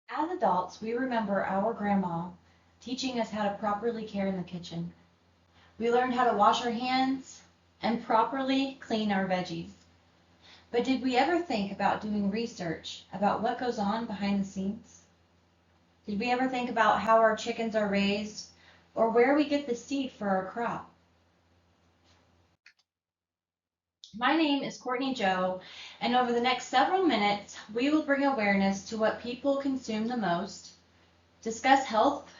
As adults, we remember our grandma teaching us how to properly care in the kitchen. We learned how to wash our hands and properly clean our veggies. But did we ever think about doing research about what goes on behind the scenes? Did we ever think about how our chickens are raised or where we get the seed for our crop? My name is Courtney Joe, and over the next several minutes, we will bring awareness to what people consume the most, discuss health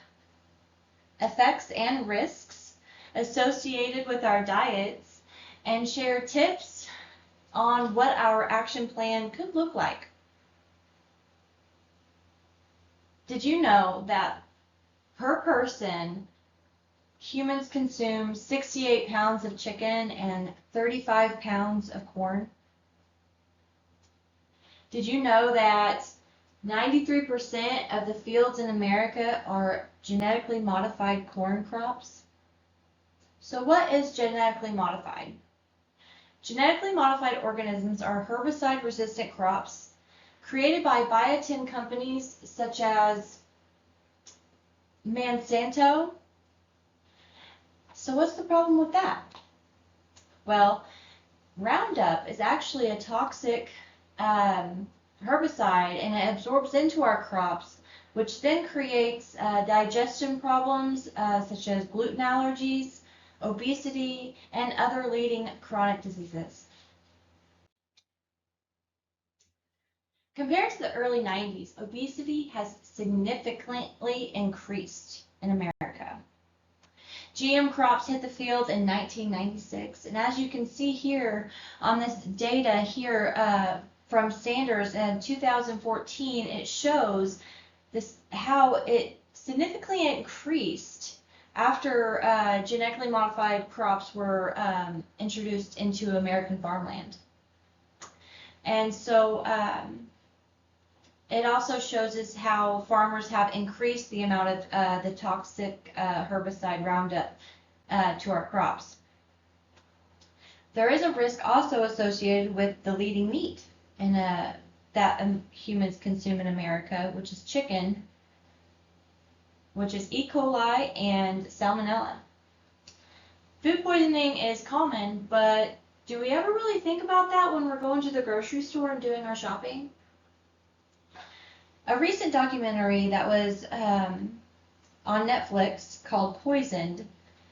effects and risks associated with our diets, and share tips on what our action plan could look like. Did you know that per person, humans consume 68 pounds of chicken and 35 pounds of corn? Did you know that 93% of the fields in America are genetically modified corn crops? So what is genetically modified? Genetically modified organisms are herbicide-resistant crops created by biotin companies such as Monsanto. So what's the problem with that? Well, Roundup is actually a toxic herbicide, and it absorbs into our crops, which then creates digestion problems such as gluten allergies, obesity, and other leading chronic diseases. Compared to the early 90s, obesity has significantly increased in America. GM crops hit the field in 1996, and as you can see here on this data here from Sanders in 2014, it shows this how it significantly increased after genetically modified crops were introduced into American farmland. And so it also shows us how farmers have increased the amount of the toxic herbicide Roundup to our crops. There is a risk also associated with the leading meat that humans consume in America, which is chicken, which is E. coli and Salmonella. Food poisoning is common, but do we ever really think about that when we're going to the grocery store and doing our shopping? A recent documentary that was on Netflix called Poisoned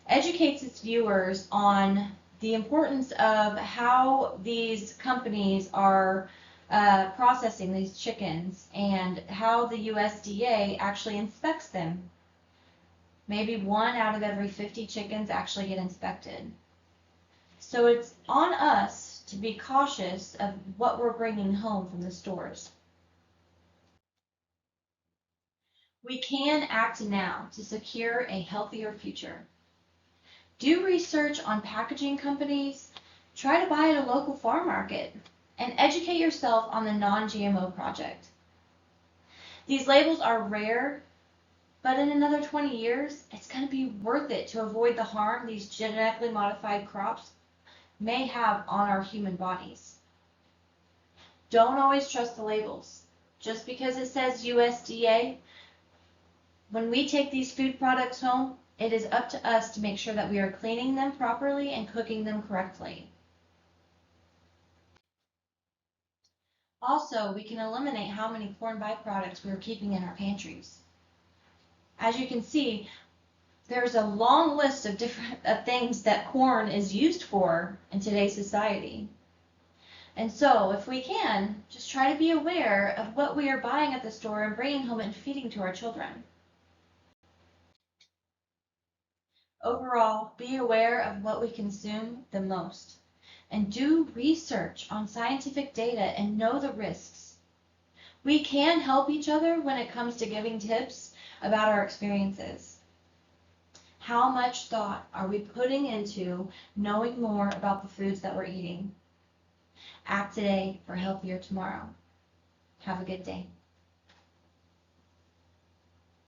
educates its viewers on the importance of how these companies are processing these chickens and how the USDA actually inspects them. Maybe 1 out of every 50 chickens actually get inspected. So it's on us to be cautious of what we're bringing home from the stores. We can act now to secure a healthier future. Do research on packaging companies, try to buy at a local farm market, and educate yourself on the Non-GMO Project. These labels are rare, but in another 20 years, it's going to be worth it to avoid the harm these genetically modified crops may have on our human bodies. Don't always trust the labels. Just because it says USDA, when we take these food products home, it is up to us to make sure that we are cleaning them properly and cooking them correctly. Also, we can eliminate how many corn byproducts we are keeping in our pantries. As you can see, there's a long list of different things that corn is used for in today's society. And so, if we can, just try to be aware of what we are buying at the store and bringing home and feeding to our children. Overall, be aware of what we consume the most, and do research on scientific data and know the risks. We can help each other when it comes to giving tips about our experiences. How much thought are we putting into knowing more about the foods that we're eating? Act today for healthier tomorrow. Have a good day.